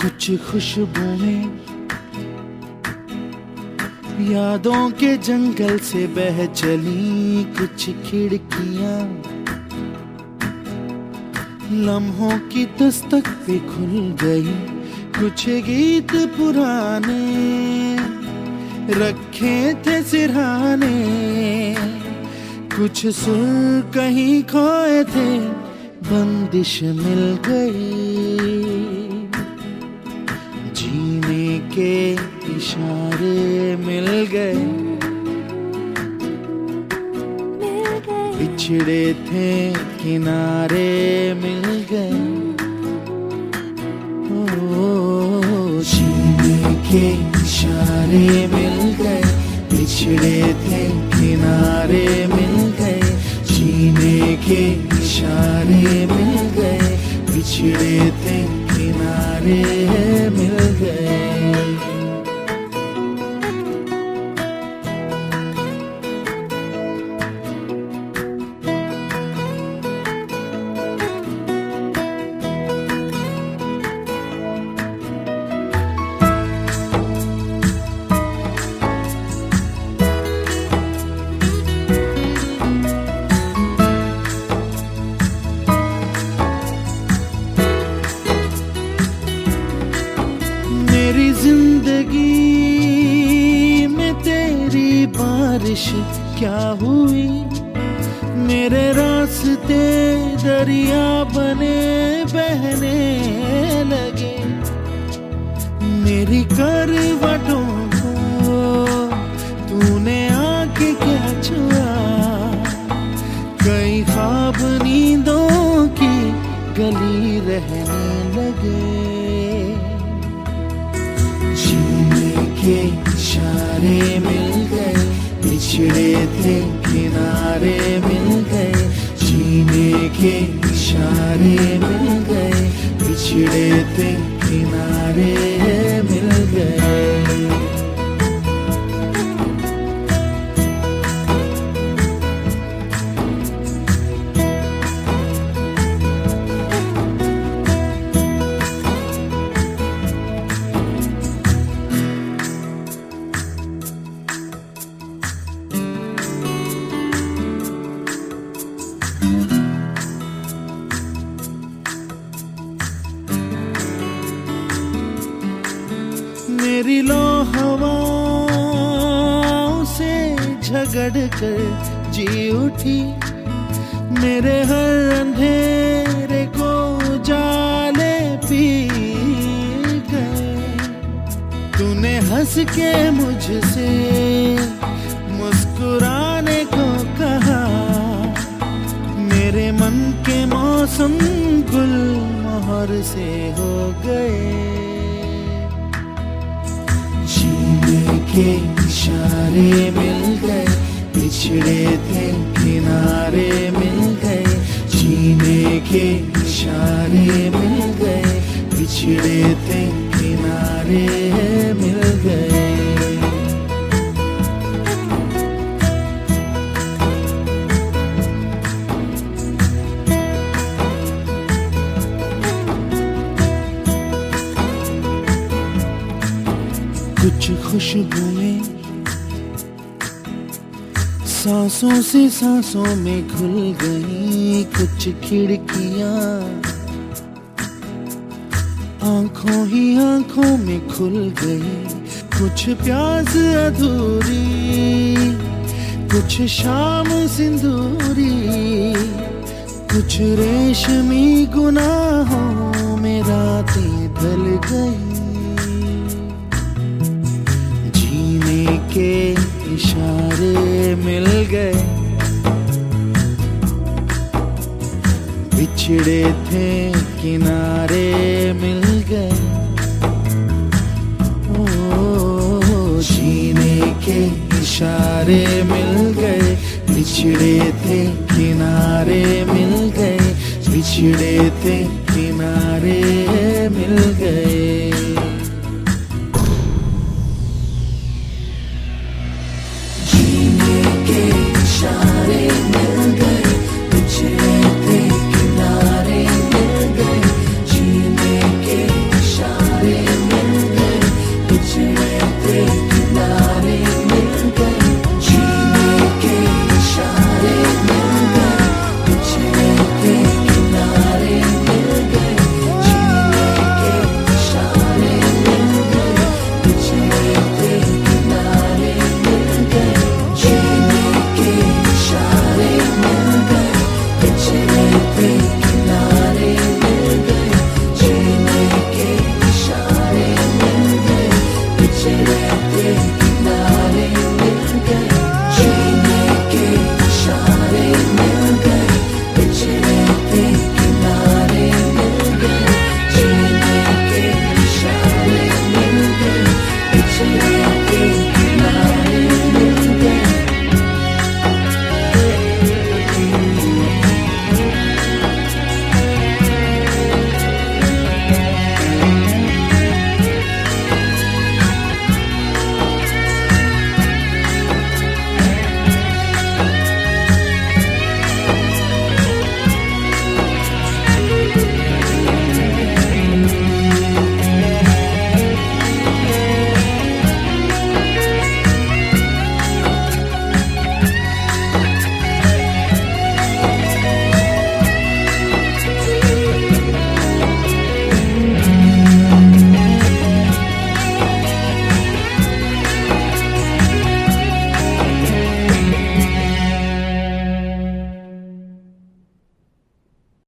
कुछ खुशबुएं यादों के जंगल से बह चली, कुछ खिड़कियां लम्हों की दस्तक पे खुल गई, कुछ गीत पुराने रखे थे सिरहाने, कुछ सुर कहीं खोए थे, बंदिश मिल गई, जीने के इशारे मिल गए, बिछड़े थे किनारे मिल गए, ओ जीने के इशारे मिल गए, बिछड़े थे किनारे मिल गए, जीने के इशारे मिल गए, बिछड़े थे किनारे मिल गए। मेरी जिंदगी में तेरी बारिश क्या हुई, मेरे रास्ते दरिया बने बहने लगे, मेरी करवटों को तूने आके क्या छुआ, कई ख्वाब नींदों की गली रहने लगे, जीने के इशारे मिल गए, बिछड़े थे किनारे मिल गए, जीने के इशारे मिल गए, बिछड़े थे किनारे मिल गए। मेरी लो हवाओं से झगड़ कर जी उठी, मेरे हर अंधेरे को जाले पी गए, तूने हंस के मुझसे मुस्कुराने को कहा, मेरे मन के मौसम गुल मोहर से हो गए, जीने के इशारे मिल गए, बिछड़े थे किनारे मिल गए, जीने के इशारे मिल गए, बिछड़े थे किनारे मिल गए। कुछ खुशबुएं सांसों से सांसों में घुल गई, कुछ खिड़कियां आंखों ही आंखों में खुल गई, कुछ प्यास अधूरी, कुछ शाम सिंदूरी, कुछ रेशमी गुनाहों में रातें ढल गई, के इशारे मिल गए, बिछड़े थे किनारे मिल गए, ओ जीने के इशारे मिल गए, बिछड़े थे किनारे मिल गए, बिछड़े थे किनारे मिल गए।